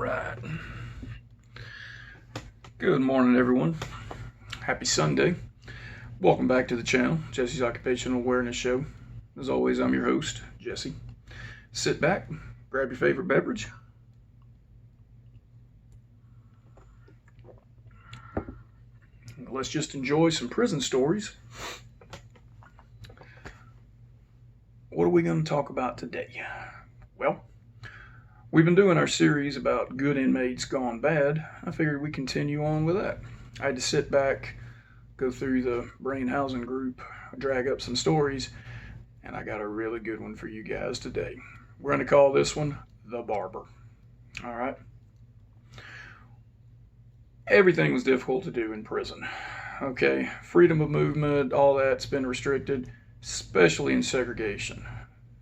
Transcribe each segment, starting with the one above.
right. Good morning, everyone. Happy Sunday. Welcome back to the channel, Jesse's Occupational Awareness Show. As always, I'm your host, Jesse. Sit back, grab your favorite beverage. Let's just enjoy some prison stories. What are we going to talk about today? Well, we've been doing our series about good inmates gone bad. I figured we'd continue on with that. I had to sit back, go through the brain housing group, drag up some stories, and I got a really good one for you guys today. We're going to call this one The Barber. All right. Everything was difficult to do in prison. Okay, freedom of movement, all that's been restricted, especially in segregation.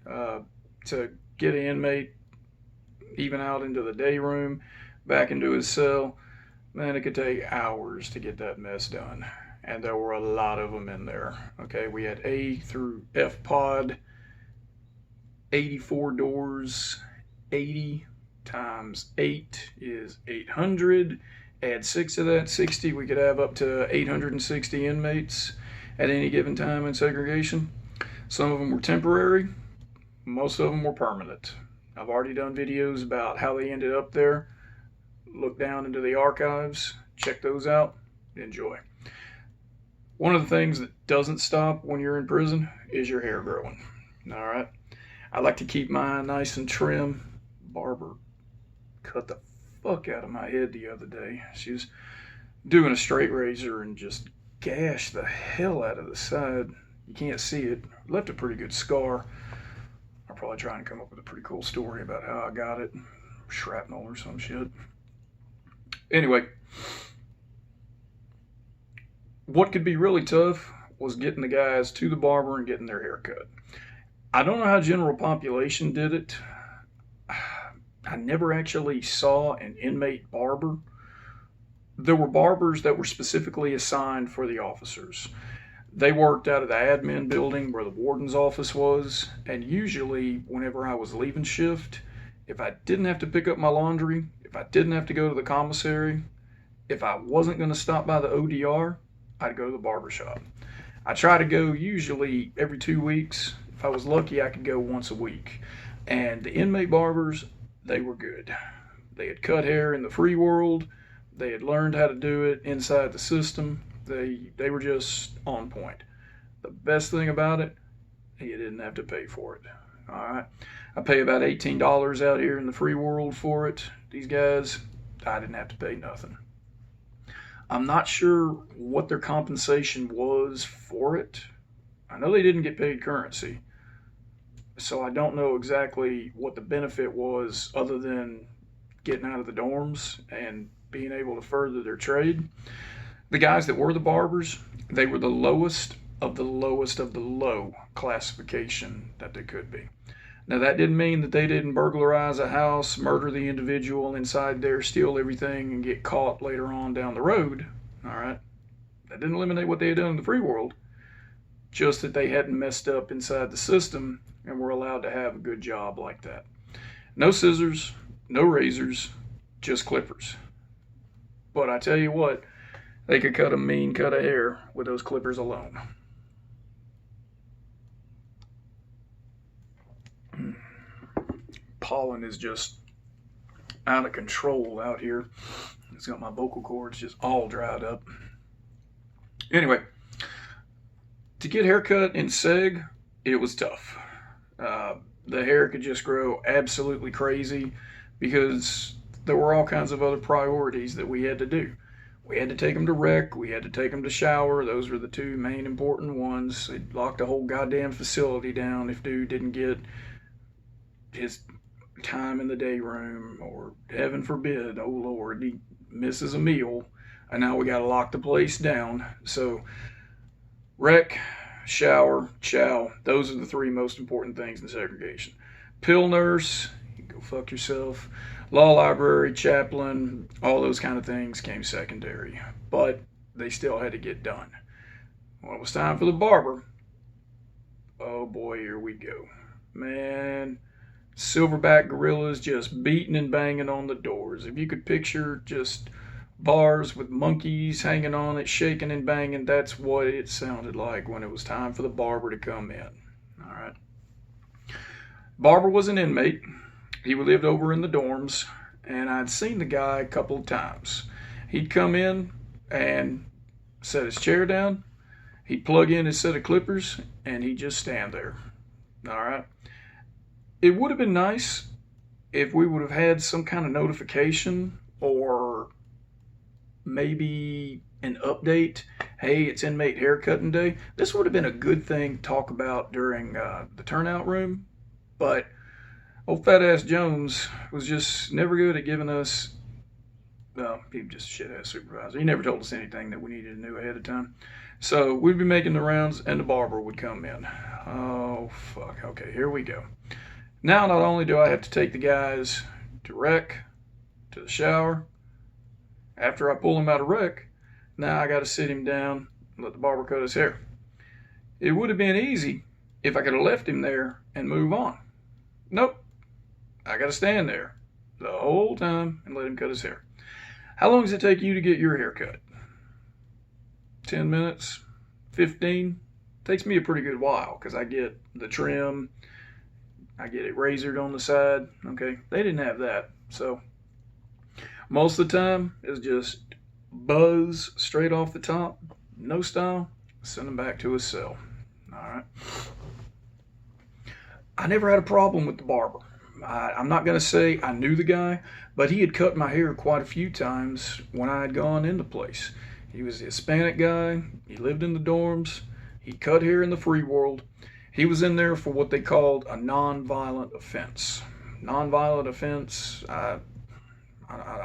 To get an inmate even out into the day room, back into his cell, man, it could take hours to get that mess done. And there were a lot of them in there. Okay, we had A through F pod, 84 doors, 80 times 8 is 800. Add 6 of that, 60, we could have up to 860 inmates at any given time in segregation. Some of them were temporary, most of them were permanent. I've already done videos about how they ended up there. Look down into the archives, check those out, enjoy. One of the things that doesn't stop when you're in prison is your hair growing. All right. I like to keep mine nice and trim. Barber cut the fuck out of my head the other day. She was doing a straight razor and just gashed the hell out of the side. You can't see it. Left a pretty good scar. I'll probably try and come up with a pretty cool story about how I got it. Shrapnel or some shit. Anyway, what could be really tough was getting the guys to the barber and getting their hair cut. I don't know how general population did it. I never actually saw an inmate barber. There were barbers that were specifically assigned for the officers. They worked out of the admin building where the warden's office was, and usually whenever I was leaving shift, if I didn't have to pick up my laundry, if I didn't have to go to the commissary, if I wasn't going to stop by the ODR, I'd go to the barber shop. I try to go usually every 2 weeks. If I was lucky, I could go once a week. And the inmate barbers, they were good. They had cut hair in the free world. They had learned how to do it inside the system. They were just on point. The best thing about it, you didn't have to pay for it. All right. I pay about $18 out here in the free world for it. These guys, I didn't have to pay nothing. I'm not sure what their compensation was for it. I know they didn't get paid currency, so I don't know exactly what the benefit was other than getting out of the dorms and being able to further their trade. The guys that were the barbers, they were the lowest of the lowest of the low classification that they could be. Now, that didn't mean that they didn't burglarize a house, murder the individual inside there, steal everything, and get caught later on down the road. All right. That didn't eliminate what they had done in the free world. Just that they hadn't messed up inside the system and were allowed to have a good job like that. No scissors, no razors, just clippers. But I tell you what, they could cut a mean cut of hair with those clippers alone. Pollen is just out of control out here. It's got my vocal cords just all dried up. Anyway, to get haircut in seg, it was tough. The hair could just grow absolutely crazy because there were all kinds of other priorities that we had to do. We had to take them to rec. We had to take them to shower. Those were the two main important ones. They locked the whole goddamn facility down if dude didn't get his time in the day room, or heaven forbid, oh Lord, he misses a meal, and now we got to lock the place down. So rec, shower, chow, those are the three most important things in segregation. Pill nurse, you go fuck yourself. Law library, chaplain, all those kind of things came secondary, but they still had to get done. When it was time for the barber, oh boy, here we go. Man, silverback gorillas just beating and banging on the doors. If you could picture just bars with monkeys hanging on it, shaking and banging, that's what it sounded like when it was time for the barber to come in. All right. Barber was an inmate. He lived over in the dorms, and I'd seen the guy a couple of times. He'd come in and set his chair down. He'd plug in his set of clippers, and he'd just stand there. All right. It would have been nice if we would have had some kind of notification or maybe an update. Hey, it's inmate haircutting day. This would have been a good thing to talk about during the turnout room, but old fat ass Jones was just never good at giving us. Well, he was just a shit ass supervisor. He never told us anything that we needed to know ahead of time. So we'd be making the rounds, and the barber would come in. Oh fuck. Okay, here we go. Now, not only do I have to take the guys to rec, to the shower, after I pull him out of rec, now I got to sit him down and let the barber cut his hair. It would have been easy if I could have left him there and move on. Nope. I got to stand there the whole time and let him cut his hair. How long does it take you to get your hair cut? 10 minutes? 15? Takes me a pretty good while because I get the trim, I get it razored on the side. Okay, they didn't have that. So most of the time it's just buzz straight off the top, no style, send him back to his cell. All right. I never had a problem with the barber. I'm not going to say I knew the guy, but he had cut my hair quite a few times when I had gone into place. He was a Hispanic guy. He lived in the dorms. He cut hair in the free world. He was in there for what they called a non-violent offense. Non-violent offense, I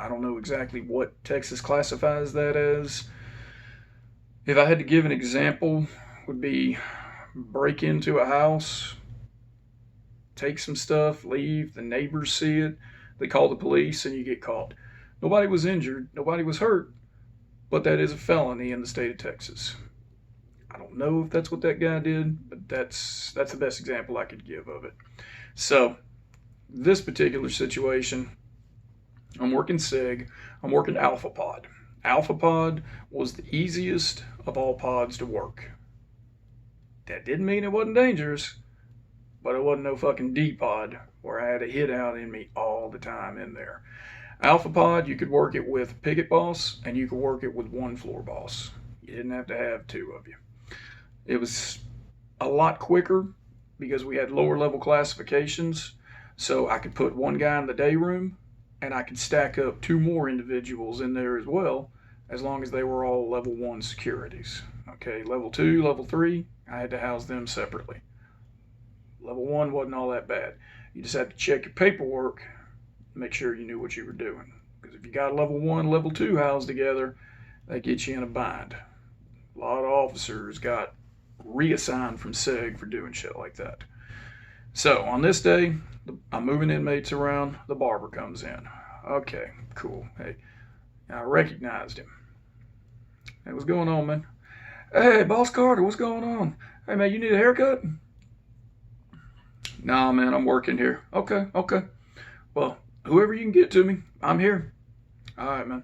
don't know exactly what Texas classifies that as. If I had to give an example, would be break into a house, take some stuff, leave, the neighbors see it, they call the police, and you get caught. Nobody was injured, nobody was hurt, but that is a felony in the state of Texas. I don't know if that's what that guy did, but that's the best example I could give of it. So, this particular situation, I'm working SIG, I'm working Alpha Pod. Alpha Pod was the easiest of all pods to work. That didn't mean it wasn't dangerous, but it wasn't no fucking D pod where I had a hit out in me all the time in there. Alpha Pod, you could work it with a picket boss, and you could work it with one floor boss. You didn't have to have two of you. It was a lot quicker because we had lower level classifications, so I could put one guy in the day room, and I could stack up two more individuals in there as well, as long as they were all level 1 securities. Okay, level 2, level 3, I had to house them separately. Level 1 wasn't all that bad. You just had to check your paperwork, make sure you knew what you were doing. Because if you got level 1, level 2 housed together, that gets you in a bind. A lot of officers got reassigned from SEG for doing shit like that. So on this day, I'm moving inmates around. The barber comes in. Okay, cool. Hey, I recognized him. Hey, what's going on, man? Hey, Boss Carter, what's going on? Hey, man, you need a haircut? Nah, man, I'm working here. Okay. Well, whoever you can get to me, I'm here. All right, man.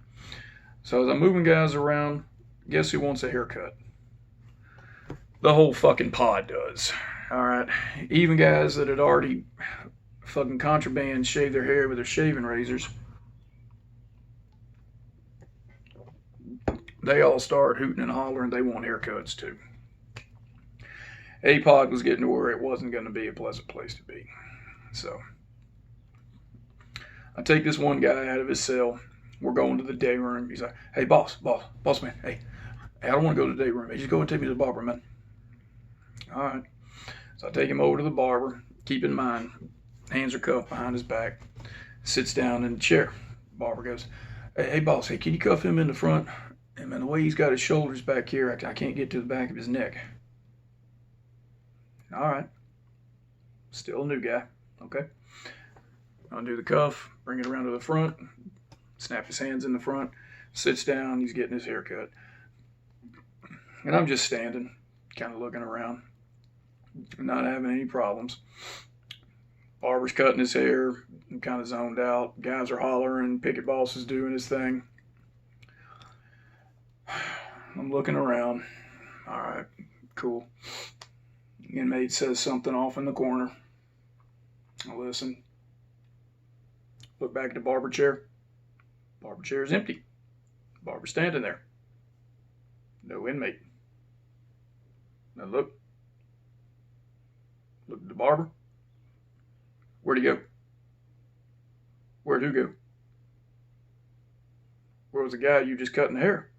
So as I'm moving guys around, guess who wants a haircut? The whole fucking pod does. All right. Even guys that had already fucking contraband shaved their hair with their shaving razors, they all start hooting and hollering. They want haircuts too. A-Pod was getting to where it wasn't going to be a pleasant place to be. So I take this one guy out of his cell. We're going to the day room. He's like, hey, boss man, hey, I don't want to go to the day room. Hey, just go and take me to the barber, man. All right. So I take him over to the barber. Keep in mind, hands are cuffed behind his back. Sits down in the chair. Barber goes, hey, boss, hey, can you cuff him in the front? And man, the way he's got his shoulders back here, I can't get to the back of his neck. All right. Still a new guy. Okay. Undo the cuff, bring it around to the front, snap his hands in the front, sits down, he's getting his hair cut. And I'm just standing, kind of looking around, not having any problems. Barber's cutting his hair. I'm kind of zoned out. Guys are hollering. Picket boss is doing his thing. I'm looking around. All right, cool. Inmate says something off in the corner. I listen. Look back at the barber chair. Barber chair is empty. Barber standing there. No inmate. Now look. Look at the barber. Where'd he go? Where'd who go? Where was the guy you just cutting the hair?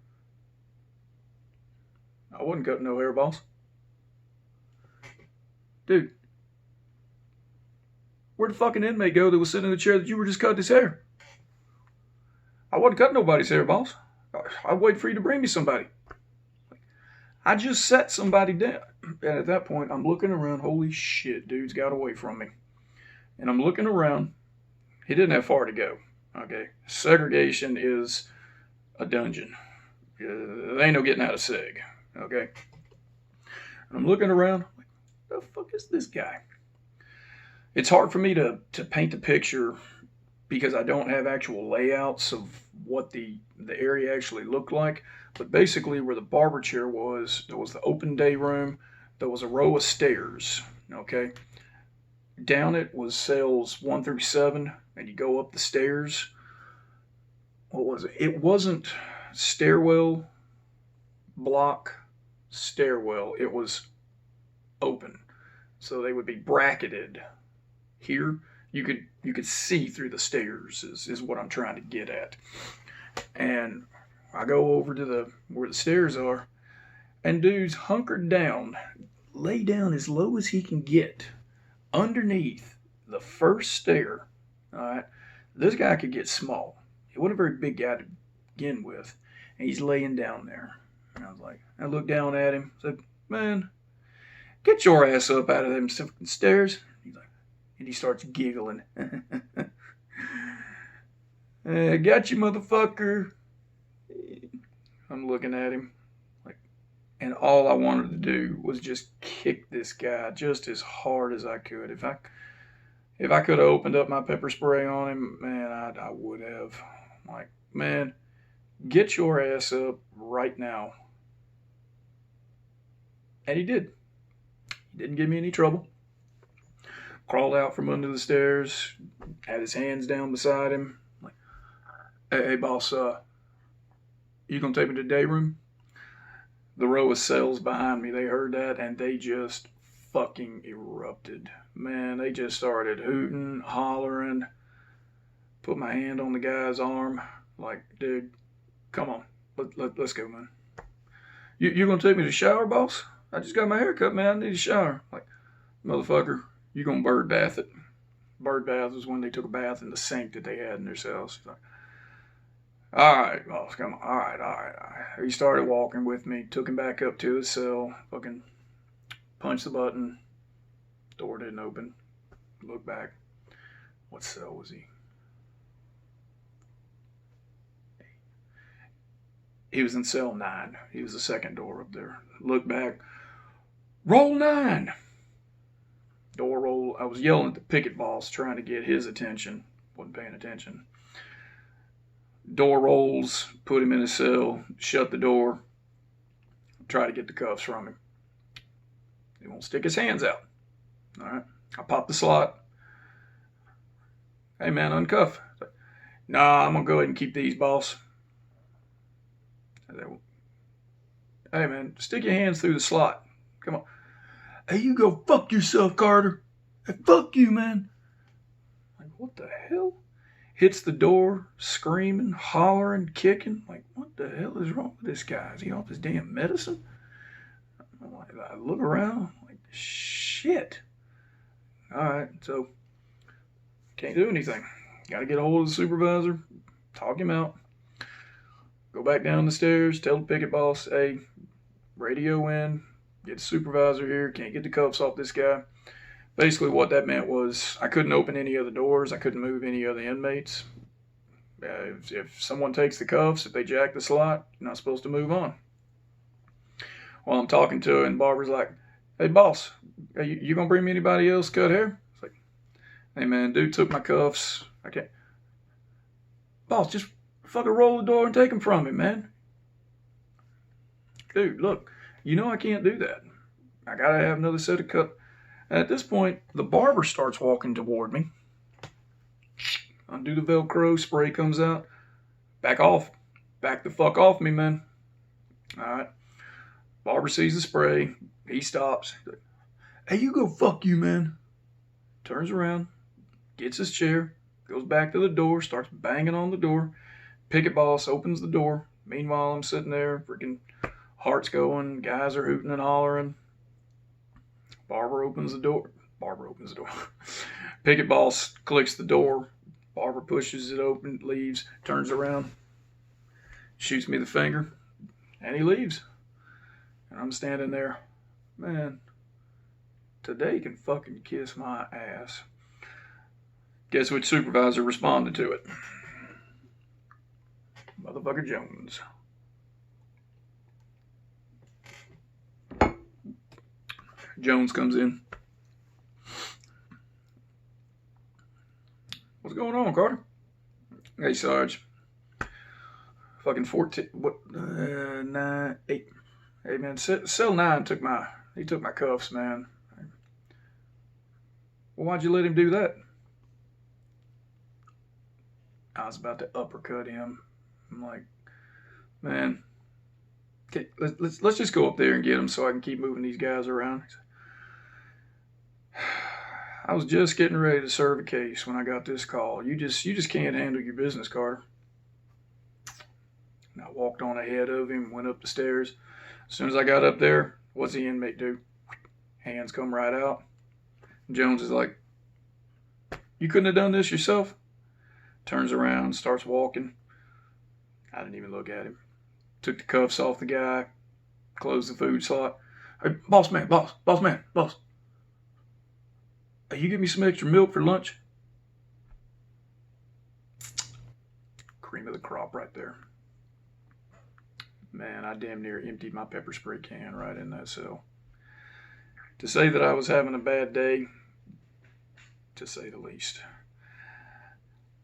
I wasn't cutting no hair, boss. Dude, where'd the fucking inmate go that was sitting in the chair that you were just cutting his hair? I wasn't cutting nobody's hair, boss. I waited for you to bring me somebody. I just sat somebody down. And at that point, I'm looking around. Holy shit, dude's got away from me. And I'm looking around. He didn't have far to go. Okay. Segregation is a dungeon. There ain't no getting out of seg. Okay. And I'm looking around. Like, the fuck is this guy? It's hard for me to paint a picture because I don't have actual layouts of what the area actually looked like. But basically where the barber chair was, there was the open day room. There was a row of stairs. Okay. Down it was cells 1 through 7. And you go up the stairs. What was it? It wasn't stairwell, block, stairwell. It was open. So they would be bracketed. Here, you could see through the stairs is what I'm trying to get at. And I go over to where the stairs are, and dude's hunkered down, lay down as low as he can get, underneath the first stair. All right, this guy could get small. He wasn't a very big guy to begin with, and he's laying down there. And I was like, I looked down at him, said, "Man, get your ass up out of them stairs." He's like, and he starts giggling. Got you, motherfucker. I'm looking at him, like, and all I wanted to do was just kick this guy just as hard as I could. If I could have opened up my pepper spray on him, man, I would have. Like, man, get your ass up right now. And he did. He didn't give me any trouble. Crawled out from under the stairs, had his hands down beside him. Like, hey boss, you gonna take me to the day room? The row of cells behind me, they heard that and they just fucking erupted. Man, they just started hooting, hollering. Put my hand on the guy's arm. Like, dude, come on. Let's go, man. You gonna take me to the shower, boss? I just got my hair cut, man. I need a shower. Like, motherfucker, you gonna bird bath it. Bird bath was when they took a bath in the sink that they had in their cells. He's like, all right, boss, come on. All right. He started walking with me, took him back up to his cell, fucking punched the button. Door didn't open. Looked back. What cell was he? He was in cell 9. He was the second door up there. Looked back. Roll 9. Door roll. I was yelling at the picket boss, trying to get his attention. Wasn't paying attention. Door rolls, put him in his cell, shut the door, try to get the cuffs from him. He won't stick his hands out. All right. I pop the slot. Hey, man, uncuff. Nah, I'm going to go ahead and keep these, boss. Hey, man, stick your hands through the slot. Come on. Hey, you go fuck yourself, Carter. Hey, fuck you, man. Like, what the hell? Hits the door, screaming, hollering, kicking. Like, what the hell is wrong with this guy? Is he off his damn medicine? I look around, like, shit. All right, so can't do anything. Got to get a hold of the supervisor, talk him out. Go back down the stairs, tell the picket boss, hey, radio in, get the supervisor here, can't get the cuffs off this guy. Basically what that meant was I couldn't open any other doors, I couldn't move any other inmates. If someone takes the cuffs, if they jack the slot, you're not supposed to move on. Well, I'm talking to her, and Barber's like, hey, boss, you going to bring me anybody else cut hair? It's like, Hey man, dude took my cuffs. I can't. Boss, just fucking roll the door and take them from me, man. Dude, look, you know I can't do that. I gotta have another set of cuffs. And at this point, the barber starts walking toward me. Undo the Velcro, spray comes out. Back off. Back the fuck off me, man. Alright. Barber sees the spray. He stops. Hey, you go fuck you, man. Turns around, gets his chair, goes back to the door, starts banging on the door. Picket boss opens the door. Meanwhile, I'm sitting there, freaking heart's going, guys are hooting and hollering. Barber opens the door. Picket boss clicks the door. Barber pushes it open, leaves, turns around, shoots me the finger, and he leaves. And I'm standing there, man, today can fucking kiss my ass. Guess which supervisor responded to it? Motherfucker Jones. Jones comes in. What's going on, Carter? Hey, Sarge. Fucking 14. What? 9, 8. Hey, man, cell 9 took my cuffs, man. Well, why'd you let him do that? I was about to uppercut him. I'm like, man, okay, let's just go up there and get him so I can keep moving these guys around. I was just getting ready to serve a case when I got this call. You just can't handle your business, Carter. And I walked on ahead of him, went up the stairs. As soon as I got up there, what's the inmate do? Hands come right out. Jones is like, you couldn't have done this yourself? Turns around, starts walking. I didn't even look at him. Took the cuffs off the guy, closed the food slot. Hey, boss. Hey, you give me some extra milk for lunch? Cream of the crop right there. Man, I damn near emptied my pepper spray can right in that cell. To say that I was having a bad day, to say the least.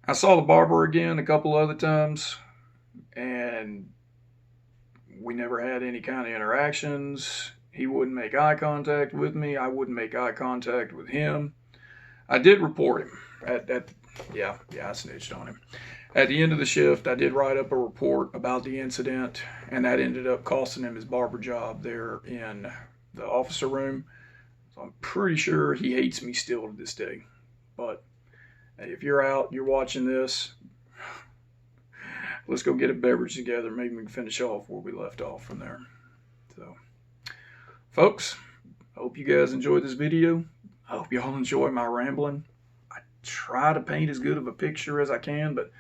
I saw the barber again a couple other times, and we never had any kind of interactions. He wouldn't make eye contact with me. I wouldn't make eye contact with him. I did report him. I snitched on him. At the end of the shift, I did write up a report about the incident, and that ended up costing him his barber job there in the officer room. So I'm pretty sure he hates me still to this day. But hey, if you're out, you're watching this, let's go get a beverage together. Maybe we can finish off where we left off from there. So, folks, I hope you guys enjoyed this video. I hope y'all enjoy my rambling. I try to paint as good of a picture as I can, but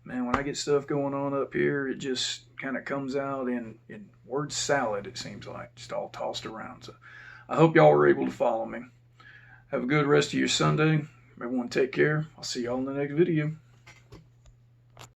man, when I get stuff going on up here, it just kind of comes out in word salad, it seems like, just all tossed around. So I hope y'all were able to follow me. Have a good rest of your Sunday. Everyone take care. I'll see y'all in the next video.